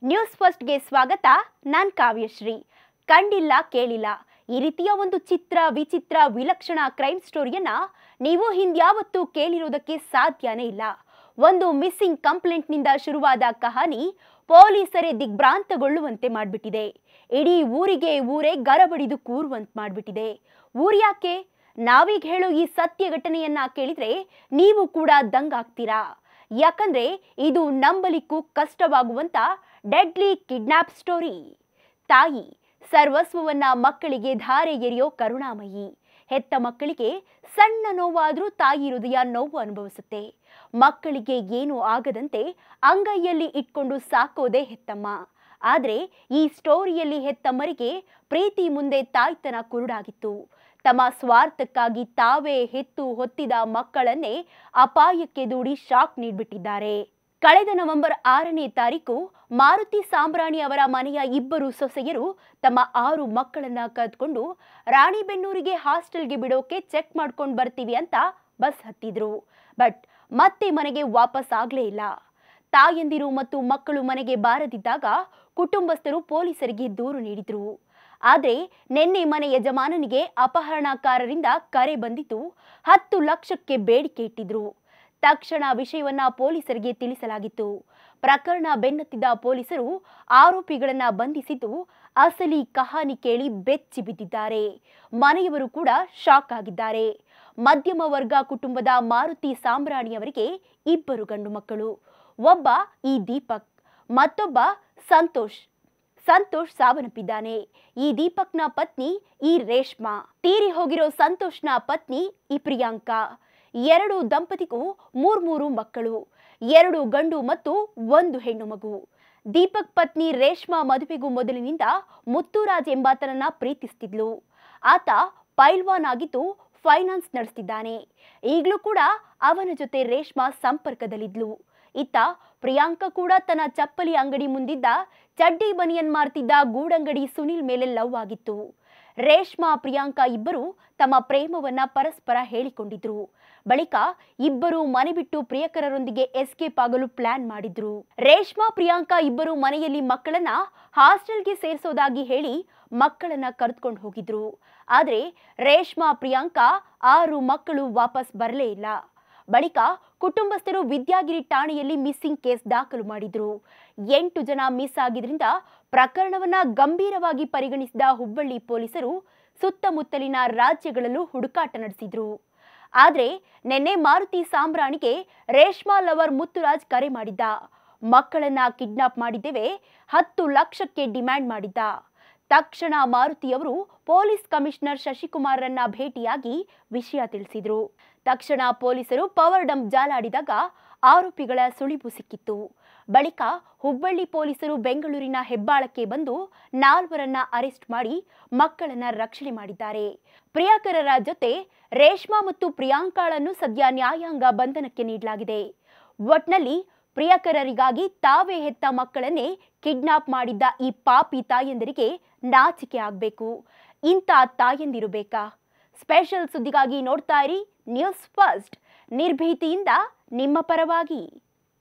News ಫಸ್ಟ್ಗೆ ಸ್ವಾಗತ. ನಾನು ಕಾವ್ಯಶ್ರೀ. ಕಂಡಿಲ್ಲ ಕೇಳಿಲ್ಲ ಈ ರೀತಿಯ ಒಂದು ವಿಚಿತ್ರ ವಿಲಕ್ಷಣ ಕ್ರೈಮ್ ಸ್ಟೋರಿಯನ್ನ ನೀವು ಹಿಂದ್ಯಾವತ್ತೂ ಕೇಳಿರೋದಕ್ಕೆ ಸಾಧ್ಯನೇ ಇಲ್ಲ. ಒಂದು ಮಿಸ್ಸಿಂಗ್ ಕಂಪ್ಲೇಂಟ್ನಿಂದ ಶುರುವಾದ ಕಹಾನಿ ಪೊಲೀಸರೇ ದಿಗ್ಭ್ರಾಂತಗೊಳ್ಳುವಂತೆ ಮಾಡಿಬಿಟ್ಟಿದೆ. ಇಡೀ ಊರೇ ಗರಬಡಿದು ಕೂರುವಂತೆ ಮಾಡಿಬಿಟ್ಟಿದೆ. ಊರ್ಯಾಕೆ? ನಾವೀಗ ಹೇಳೋ ಈ ಸತ್ಯ ಘಟನೆಯನ್ನ ಕೇಳಿದ್ರೆ ನೀವು ಕೂಡ ದಂಗಾಗ್ತೀರಾ. ಯಾಕಂದ್ರೆ ಇದು ನಂಬಲಿಕ್ಕೂ ಕಷ್ಟವಾಗುವಂತ ಡೆಡ್ಲಿ ಕಿಡ್ನಾಪ್ ಸ್ಟೋರಿ. ತಾಯಿ ಸರ್ವಸ್ವವನ್ನ ಮಕ್ಕಳಿಗೆ ಧಾರೆ ಎರೆಯೋ ಕರುಣಾಮಯಿ. ಹೆತ್ತ ಮಕ್ಕಳಿಗೆ ಸಣ್ಣ ನೋವಾದ್ರೂ ತಾಯಿ ಹೃದಯ ನೋವು ಅನುಭವಿಸುತ್ತೆ. ಮಕ್ಕಳಿಗೆ ಏನೂ ಆಗದಂತೆ ಅಂಗೈಯಲ್ಲಿ ಇಟ್ಕೊಂಡು ಸಾಕೋದೇ ಹೆತ್ತಮ್ಮ. ಆದ್ರೆ ಈ ಸ್ಟೋರಿಯಲ್ಲಿ ಹೆತ್ತಮ್ಮರಿಗೆ ಪ್ರೀತಿ ಮುಂದೆ ತಾಯ್ತನ ಕುರುಡಾಗಿತ್ತು. ತಮ್ಮ ಸ್ವಾರ್ಥಕ್ಕಾಗಿ ತಾವೇ ಹೆತ್ತು ಹೊತ್ತಿದ ಮಕ್ಕಳನ್ನೇ ಅಪಾಯಕ್ಕೆ ದೂಡಿ ಶಾಕ್ ನೀಡಿಬಿಟ್ಟಿದ್ದಾರೆ. ಕಳೆದ ನವೆಂಬರ್ 6ನೇ ತಾರೀಕು ಮಾರುತಿ ಸಾಂಬ್ರಾಣಿ ಅವರ ಮನೆಯ ಇಬ್ಬರು ಸೊಸೆಯರು ತಮ್ಮ 6 ಮಕ್ಕಳನ್ನ ಕದ್ಕೊಂಡು ರಾಣಿಬೆನ್ನೂರಿಗೆ ಹಾಸ್ಟೆಲ್ಗೆ ಬಿಡೋಕೆ ಚೆಕ್ ಮಾಡ್ಕೊಂಡು ಬರ್ತೀವಿ ಅಂತ ಬಸ್ ಹತ್ತಿದ್ರು. ಬಟ್ ಮತ್ತೆ ಮನೆಗೆ ವಾಪಸ್ ಆಗ್ಲೇ ಇಲ್ಲ. ತಾಯಂದಿರು ಮತ್ತು ಮಕ್ಕಳು ಮನೆಗೆ ಬಾರದಿದ್ದಾಗ ಕುಟುಂಬಸ್ಥರು ಪೊಲೀಸರಿಗೆ ದೂರು ನೀಡಿದ್ರು. ಆದ್ರೆ ನಿನ್ನೆ ಮನೆ ಯಜಮಾನನಿಗೆ ಅಪಹರಣಕಾರರಿಂದ ಕರೆ ಬಂದಿತ್ತು. 10 ಲಕ್ಷಕ್ಕೆ ಬೇಡಿಕೆ ಇಟ್ಟಿದ್ರು. ತಕ್ಷಣ ವಿಷಯವನ್ನ ಪೊಲೀಸರಿಗೆ ತಿಳಿಸಲಾಗಿತ್ತು. ಪ್ರಕರಣ ಬೆನ್ನತ್ತಿದ ಪೊಲೀಸರು ಆರೋಪಿಗಳನ್ನ ಬಂಧಿಸಿದ್ದು ಅಸಲಿ ಕಹಾನಿ ಕೇಳಿ ಬೆಚ್ಚಿ ಬಿದ್ದಿದ್ದಾರೆ. ಮನೆಯವರು ಕೂಡ ಶಾಕ್ ಆಗಿದ್ದಾರೆ. ಮಧ್ಯಮ ವರ್ಗ ಕುಟುಂಬದ ಮಾರುತಿ ಸಾಂಬ್ರಾಣಿಯವರಿಗೆ 2 ಗಂಡು ಮಕ್ಕಳು. ಒಬ್ಬ ಈ ದೀಪಕ್, ಮತ್ತೊಬ್ಬ ಸಂತೋಷ್ ಸಾವನ್ನಪ್ಪಿದ್ದಾನೆ. ಈ ದೀಪಕ್ನ ಪತ್ನಿ ಈ ರೇಷ್ಮಾ. ತೀರಿ ಹೋಗಿರೋ ಸಂತೋಷ್ನ ಪತ್ನಿ ಈ ಪ್ರಿಯಾಂಕಾ. 2 ದಂಪತಿಗೂ 3 ಮಕ್ಕಳು, 2 ಗಂಡು ಮತ್ತು 1 ಹೆಣ್ಣು ಮಗು. ದೀಪಕ್ ಪತ್ನಿ ರೇಷ್ಮಾ ಮದುವೆಗೂ ಮೊದಲಿನಿಂದ ಮುತ್ತುರಾಜ್ ಎಂಬಾತನನ್ನ ಪ್ರೀತಿಸ್ತಿದ್ಲು. ಆತ ಪೈಲ್ವಾನ್ ಆಗಿದ್ದು ಫೈನಾನ್ಸ್ ನಡೆಸ್ತಿದ್ದಾನೆ. ಈಗಲೂ ಕೂಡ ಅವನ ಜೊತೆ ರೇಷ್ಮಾ ಸಂಪರ್ಕದಲ್ಲಿದ್ಲು. ಇತ್ತ ಪ್ರಿಯಾಂಕಾ ಕೂಡ ತನ್ನ ಚಪ್ಪಲಿ ಅಂಗಡಿ ಮುಂದಿದ್ದ ಚಡ್ಡಿ ಬನಿಯನ್ ಮಾರ್ತಿದ್ದ ಗೂಡಂಗಡಿ ಸುನಿಲ್ ಮೇಲೆ ಲವ್ ಆಗಿತ್ತು. ರೇಷ್ಮಾ ಪ್ರಿಯಾಂಕಾ ಇಬ್ಬರು ತಮ್ಮ ಪ್ರೇಮವನ್ನ ಪರಸ್ಪರ ಹೇಳಿಕೊಂಡಿದ್ರು. ಬಳಿಕ ಇಬ್ಬರು ಮನೆ ಬಿಟ್ಟು ಪ್ರಿಯಕರರೊಂದಿಗೆ ಎಸ್ಕೇಪ್ ಆಗಲು ಪ್ಲಾನ್ ಮಾಡಿದ್ರು. ರೇಷ್ಮಾ ಪ್ರಿಯಾಂಕಾ ಇಬ್ಬರು ಮನೆಯಲ್ಲಿ ಮಕ್ಕಳನ್ನ ಹಾಸ್ಟೆಲ್ಗೆ ಸೇರಿಸೋದಾಗಿ ಹೇಳಿ ಮಕ್ಕಳನ್ನ ಕರೆದುಕೊಂಡು ಹೋಗಿದ್ರು. ಆದ್ರೆ ರೇಷ್ಮಾ ಪ್ರಿಯಾಂಕಾ 6 ಮಕ್ಕಳು ವಾಪಸ್ ಬರಲೇ ಇಲ್ಲ. ಬಳಿಕ ಕುಟುಂಬಸ್ಥರು ವಿದ್ಯಾಗಿರಿ ಠಾಣೆಯಲ್ಲಿ ಮಿಸ್ಸಿಂಗ್ ಕೇಸ್ ದಾಖಲು ಮಾಡಿದ್ರು. 8 ಜನ ಮಿಸ್ ಆಗಿದ್ರಿಂದ ಪ್ರಕರಣವನ್ನ ಗಂಭೀರವಾಗಿ ಪರಿಗಣಿಸಿದ ಹುಬ್ಬಳ್ಳಿ ಪೊಲೀಸರು ಸುತ್ತಮುತ್ತಲಿನ ರಾಜ್ಯಗಳಲ್ಲೂ ಹುಡುಕಾಟ ನಡೆಸಿದ್ರು. ಆದ್ರೆ ನಿನ್ನೆ ಮಾರುತಿ ಸಾಂಬ್ರಾಣಿಗೆ ರೇಷ್ಮಾ ಲವರ್ ಮುತ್ತುರಾಜ್ ಕರೆ ಮಾಡಿದ್ದ. ಮಕ್ಕಳನ್ನ ಕಿಡ್ನಾಪ್ ಮಾಡಿದ್ದೇವೆ, 10 ಲಕ್ಷಕ್ಕೆ ಡಿಮ್ಯಾಂಡ್ ಮಾಡಿದ್ದ. ತಕ್ಷಣ ಮಾರುತಿಯವರು ಪೊಲೀಸ್ ಕಮಿಷನರ್ ಶಶಿಕುಮಾರ್ರನ್ನ ಭೇಟಿಯಾಗಿ ವಿಷಯ ತಿಳಿಸಿದ್ರು. ತಕ್ಷಣ ಪೊಲೀಸರು ಪವರ್ ಡಂಪ್ ಜಾಲಾಡಿದಾಗ ಆರೋಪಿಗಳ ಸುಳಿವು ಸಿಕ್ಕಿತ್ತು. ಬಳಿಕ ಹುಬ್ಬಳ್ಳಿ ಪೊಲೀಸರು ಬೆಂಗಳೂರಿನ ಹೆಬ್ಬಾಳಕ್ಕೆ ಬಂದು 4ರನ್ನ ಅರೆಸ್ಟ್ ಮಾಡಿ ಮಕ್ಕಳನ್ನ ರಕ್ಷಣೆ ಮಾಡಿದ್ದಾರೆ. ಪ್ರಿಯಕರರ ಜೊತೆ ರೇಷ್ಮಾ ಮತ್ತು ಪ್ರಿಯಾಂಕಾಳನ್ನು ಸದ್ಯ ನ್ಯಾಯಾಂಗ ಬಂಧನಕ್ಕೆ ನೀಡಲಾಗಿದೆ. ಒಟ್ನಲ್ಲಿ ಪ್ರಿಯಕರರಿಗಾಗಿ ತಾವೇ ಹೆತ್ತ ಮಕ್ಕಳನ್ನೇ ಕಿಡ್ನಾಪ್ ಮಾಡಿದ್ದ ಈ ಪಾಪಿ ತಾಯಂದಿರಿಗೆ ನಾಚಿಕೆ ಆಗಬೇಕು. ಇಂಥ ತಾಯಂದಿರು ಬೇಕಾ? ಸ್ಪೆಷಲ್ ಸುದ್ದಿಗಾಗಿ ನೋಡ್ತಾ ಇರಿ ನ್ಯೂಸ್ ಫಸ್ಟ್. ನಿರ್ಭೀತಿಯಿಂದ ನಿಮ್ಮ ಪರವಾಗಿ.